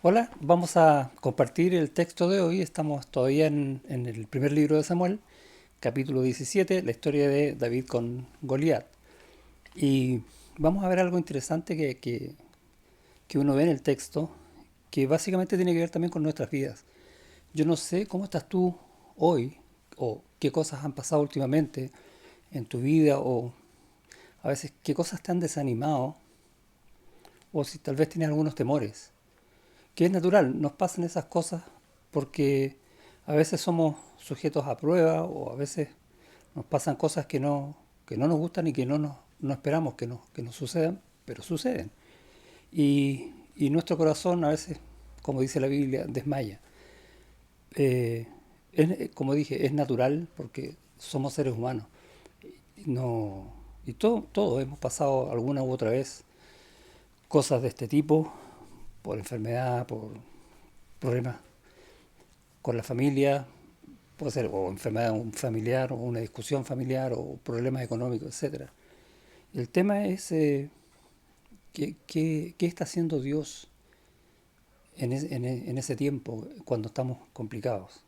Hola, vamos a compartir el texto de hoy. Estamos todavía en el primer libro de Samuel, capítulo 17, la historia de David con Goliat. Y vamos a ver algo interesante que uno ve en el texto, que básicamente tiene que ver también con nuestras vidas. Yo no sé cómo estás tú hoy, o qué cosas han pasado últimamente en tu vida, o a veces qué cosas te han desanimado, o si tal vez tienes algunos temores. Que es natural, nos pasan esas cosas porque a veces somos sujetos a prueba o a veces nos pasan cosas que no nos gustan y que no esperamos que nos sucedan, pero suceden. Y nuestro corazón a veces, como dice la Biblia, desmaya. Eh, como dije, es natural porque somos seres humanos. No, y todo hemos pasado alguna u otra vez cosas de este tipo, por enfermedad, por problemas con la familia, puede ser o enfermedad de un familiar, o una discusión familiar, o problemas económicos, etcétera. El tema es qué está haciendo Dios en ese tiempo, cuando estamos complicados.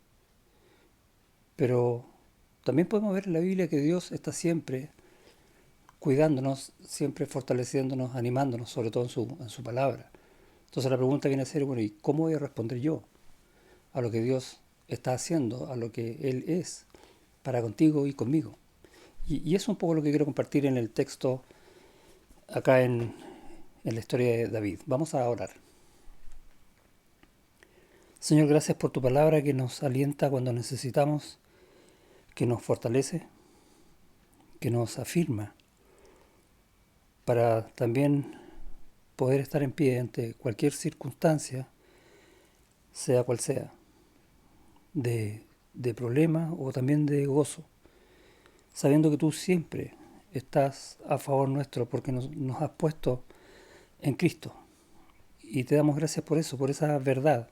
Pero también podemos ver en la Biblia que Dios está siempre cuidándonos, siempre fortaleciéndonos, animándonos, sobre todo en su palabra. Entonces la pregunta viene a ser, bueno, ¿y cómo voy a responder yo a lo que Dios está haciendo, a lo que Él es para contigo y conmigo? Y eso es un poco lo que quiero compartir en el texto acá en la historia de David. Vamos a orar. Señor, gracias por tu palabra que nos alienta cuando necesitamos, que nos fortalece, que nos afirma para también poder estar en pie ante cualquier circunstancia, sea cual sea, de problema o también de gozo, sabiendo que tú siempre estás a favor nuestro porque nos has puesto en Cristo. Y te damos gracias por eso, por esa verdad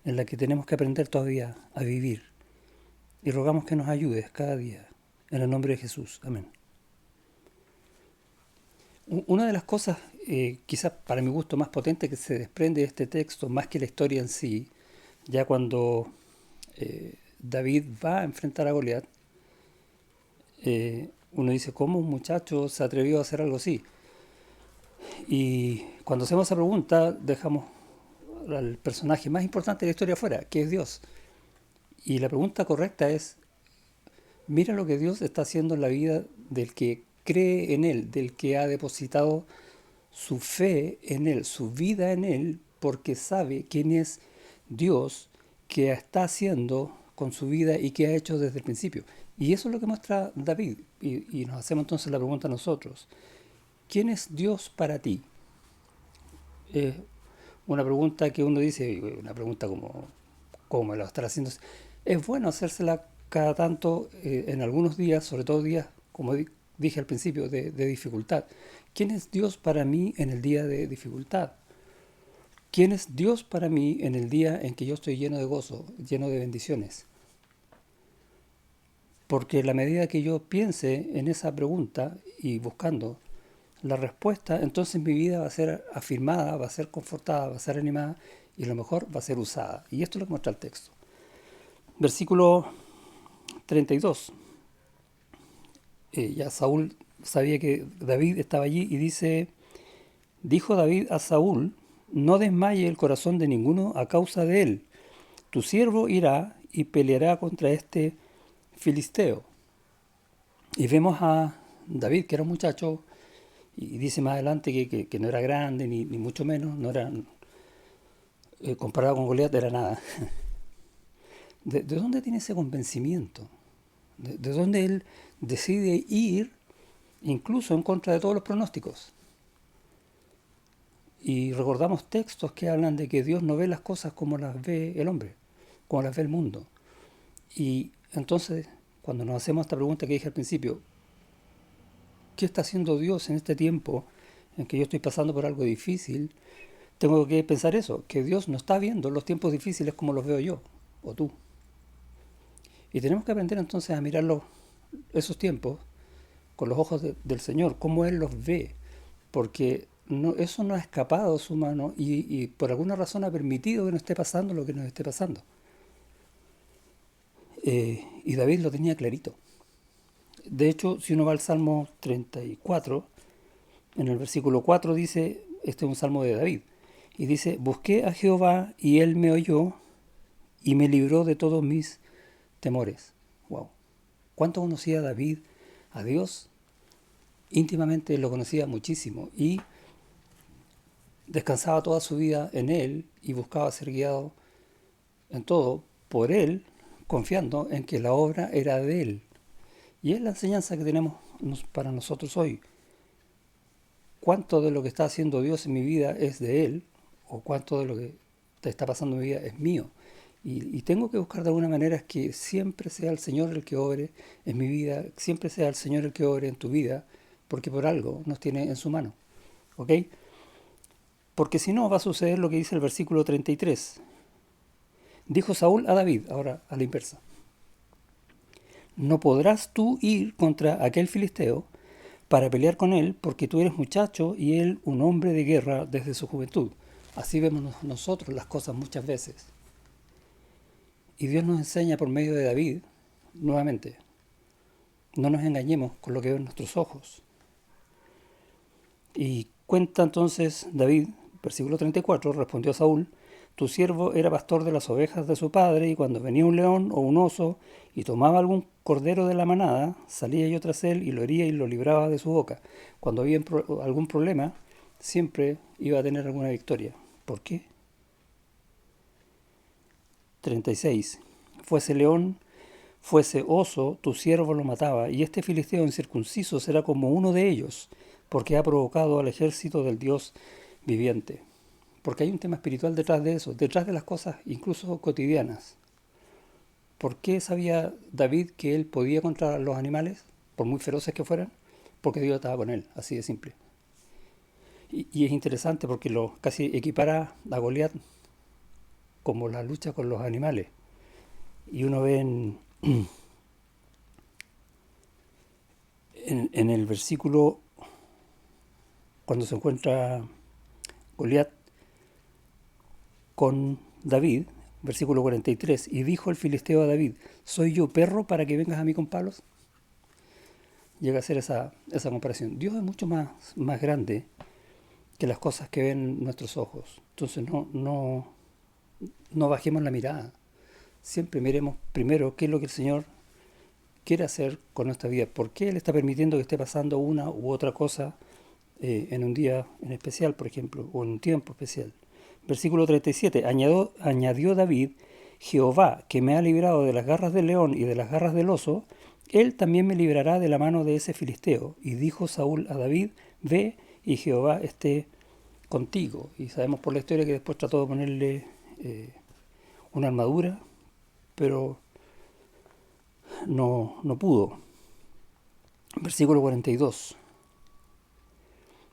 en la que tenemos que aprender todavía a vivir. Y rogamos que nos ayudes cada día. En el nombre de Jesús. Amén. Una de las cosas, quizás para mi gusto, más potente que se desprende de este texto, más que la historia en sí, ya cuando David va a enfrentar a Goliat, uno dice, ¿cómo un muchacho se atrevió a hacer algo así? Y cuando hacemos esa pregunta, dejamos al personaje más importante de la historia fuera, que es Dios. Y la pregunta correcta es, mira lo que Dios está haciendo en la vida del que cree en Él, del que ha depositado su fe en Él, su vida en Él, porque sabe quién es Dios, que está haciendo con su vida y que ha hecho desde el principio. Y eso es lo que muestra David. Y nos hacemos entonces la pregunta a nosotros. ¿Quién es Dios para ti? Es una pregunta que uno dice, una pregunta como me lo estar haciendo. Es bueno hacérsela cada tanto, en algunos días, sobre todo días, como dije al principio, de dificultad. ¿Quién es Dios para mí en el día de dificultad? ¿Quién es Dios para mí en el día en que yo estoy lleno de gozo, lleno de bendiciones? Porque en la medida que yo piense en esa pregunta y buscando la respuesta, entonces mi vida va a ser afirmada, va a ser confortada, va a ser animada y a lo mejor va a ser usada. Y esto es lo que muestra el texto. Versículo 32. Ya Saúl sabía que David estaba allí y dice, dijo David a Saúl, no desmaye el corazón de ninguno a causa de él. Tu siervo irá y peleará contra este filisteo. Y vemos a David, que era un muchacho, y dice más adelante que no era grande, ni mucho menos, no era, comparado con Goliat, era nada. ¿De dónde tiene ese convencimiento? ¿De dónde él decide ir incluso en contra de todos los pronósticos? Y recordamos textos que hablan de que Dios no ve las cosas como las ve el hombre, como las ve el mundo. Y entonces, cuando nos hacemos esta pregunta que dije al principio, ¿qué está haciendo Dios en este tiempo en que yo estoy pasando por algo difícil? Tengo que pensar eso, que Dios no está viendo los tiempos difíciles como los veo yo o tú. Y tenemos que aprender entonces a mirar esos tiempos con los ojos del Señor, cómo Él los ve. Porque no, eso no ha escapado de su mano y por alguna razón ha permitido que nos esté pasando lo que nos esté pasando. Y David lo tenía clarito. De hecho, si uno va al Salmo 34, en el versículo 4 dice, este es un salmo de David, y dice, busqué a Jehová y él me oyó y me libró de todos mis temores. Wow. ¿Cuánto conocía David a Dios? Íntimamente lo conocía muchísimo y descansaba toda su vida en él y buscaba ser guiado en todo por él, confiando en que la obra era de él. Y es la enseñanza que tenemos para nosotros hoy. ¿Cuánto de lo que está haciendo Dios en mi vida es de él? ¿O cuánto de lo que te está pasando en mi vida es mío? Y tengo que buscar de alguna manera que siempre sea el Señor el que obre en mi vida, siempre sea el Señor el que obre en tu vida, porque por algo nos tiene en su mano. ¿Ok? Porque si no va a suceder lo que dice el versículo 33. Dijo Saúl a David, ahora a la inversa, no podrás tú ir contra aquel filisteo para pelear con él, porque tú eres muchacho y él un hombre de guerra desde su juventud. Así vemos nosotros las cosas muchas veces. Y Dios nos enseña por medio de David, nuevamente, no nos engañemos con lo que ven nuestros ojos. Y cuenta entonces David, versículo 34, respondió a Saúl, tu siervo era pastor de las ovejas de su padre, y cuando venía un león o un oso y tomaba algún cordero de la manada, salía yo tras él y lo hería y lo libraba de su boca. Cuando había algún problema, siempre iba a tener alguna victoria. ¿Por qué? 36. Fuese león, fuese oso, tu siervo lo mataba, y este filisteo incircunciso será como uno de ellos, porque ha provocado al ejército del Dios viviente. Porque hay un tema espiritual detrás de eso, detrás de las cosas incluso cotidianas. ¿Por qué sabía David que él podía contra los animales, por muy feroces que fueran? Porque Dios estaba con él, así de simple. Y es interesante porque lo casi equipara a Goliat como la lucha con los animales. Y uno ve en el versículo, cuando se encuentra Goliat con David, versículo 43, y dijo el filisteo a David, ¿soy yo perro para que vengas a mí con palos? Llega a ser esa comparación. Dios es mucho más grande que las cosas que ven nuestros ojos. Entonces no bajemos la mirada. Siempre miremos primero qué es lo que el Señor quiere hacer con nuestra vida. ¿Por qué Él está permitiendo que esté pasando una u otra cosa en un día en especial, por ejemplo, o en un tiempo especial? Versículo 37. Añadió David, Jehová, que me ha librado de las garras del león y de las garras del oso, él también me librará de la mano de ese filisteo. Y dijo Saúl a David, ve y Jehová esté contigo. Y sabemos por la historia que después trató de ponerle una armadura, pero no pudo. Versículo 42.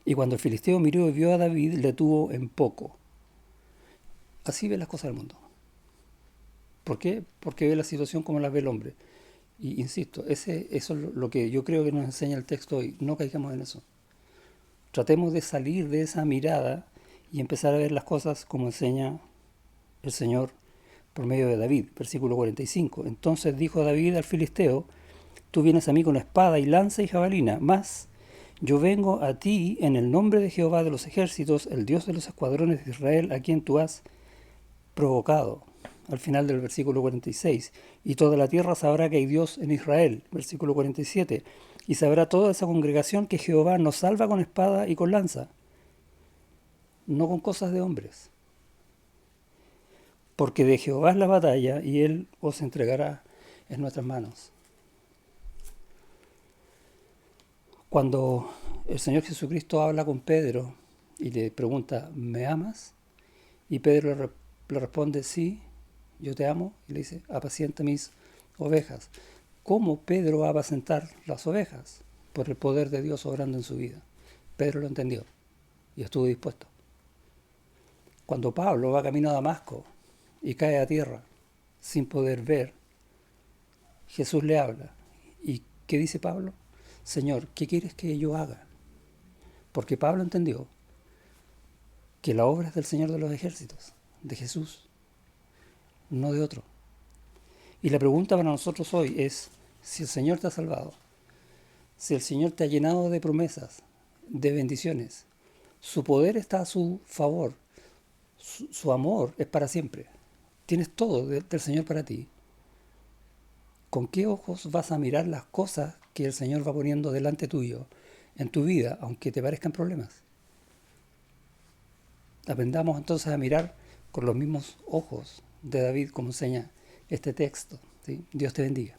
Y cuando el filisteo miró y vio a David, le tuvo en poco. Así ve las cosas del mundo. ¿Por qué? Porque ve la situación como la ve el hombre. Y insisto, eso es lo que yo creo que nos enseña el texto hoy. No caigamos en eso. Tratemos de salir de esa mirada y empezar a ver las cosas como enseña el Señor por medio de David. Versículo 45. Entonces dijo David al filisteo, tú vienes a mí con espada y lanza y jabalina, mas yo vengo a ti en el nombre de Jehová de los ejércitos, el Dios de los escuadrones de Israel, a quien tú has provocado. Al final del versículo 46. Y toda la tierra sabrá que hay Dios en Israel. Versículo 47. Y sabrá toda esa congregación que Jehová nos salva con espada y con lanza, no con cosas de hombres. Porque de Jehová es la batalla y Él os entregará en nuestras manos. Cuando el Señor Jesucristo habla con Pedro y le pregunta, ¿me amas? Y Pedro le responde, sí, yo te amo. Y le dice, apacienta mis ovejas. ¿Cómo Pedro va a apacentar las ovejas? Por el poder de Dios obrando en su vida. Pedro lo entendió y estuvo dispuesto. Cuando Pablo va camino a Damasco y cae a tierra sin poder ver, Jesús le habla. ¿Y qué dice Pablo? Señor, ¿qué quieres que yo haga? Porque Pablo entendió que la obra es del Señor de los ejércitos, de Jesús, no de otro. Y la pregunta para nosotros hoy es, si el Señor te ha salvado, si el Señor te ha llenado de promesas, de bendiciones, su poder está a su favor, su amor es para siempre, tienes todo del Señor para ti, ¿con qué ojos vas a mirar las cosas que el Señor va poniendo delante tuyo en tu vida, aunque te parezcan problemas? Aprendamos entonces a mirar con los mismos ojos de David, como enseña este texto, ¿sí? Dios te bendiga.